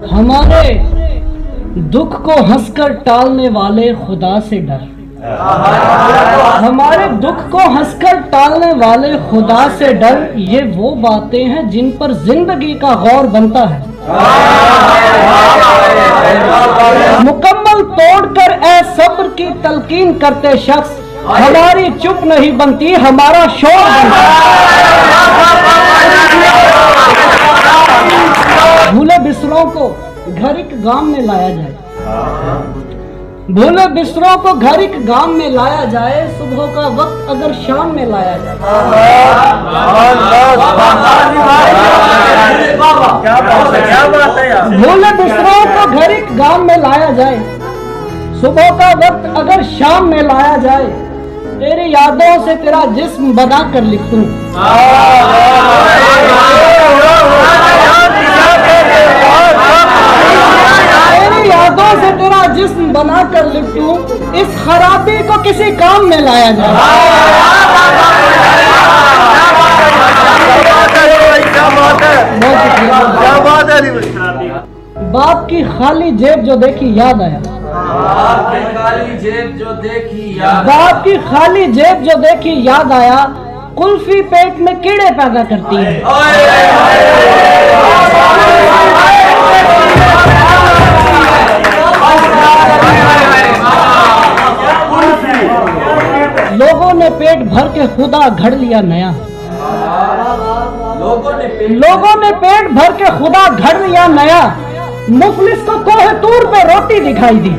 हमारे दुख को हंसकर टालने वाले खुदा से डर। हमारे दुख को हंसकर टालने वाले खुदा से डर, ये वो बातें हैं जिन पर जिंदगी का गौर बनता है। मुकम्मल तोड़कर ए सब्र की तलकीन करते शख्स, हमारी चुप नहीं बनती, हमारा शोर बनता है। भूले बिस्तरों को घर एक गांव में लाया जाए, भूले बिस्तरों को घर एक गांव में लाया जाए, सुबह का वक्त अगर शाम में लाया जाए। भूले बिस्तरों को घर एक गांव में लाया जाए, सुबह का वक्त अगर शाम में लाया जाए, तेरी यादों से तेरा जिस्म बना कर लिख दूं। तेरी यादों से तेरा जिस्म बना कर लिख दूं, इस खराबी को किसी काम में लाया जाए। बाप की खाली जेब जो देखी याद आया, बाप की खाली जेब जो देखी याद, बाप की खाली जेब जो देखी याद आया, कुल्फी पेट में कीड़े पैदा करती है। लोगों ने पेट भर के खुदा घड़ लिया नया, लोगों ने पेट भर के खुदा घड़ लिया नया, मुफलिस को कोहे तूर पे रोटी दिखाई दी।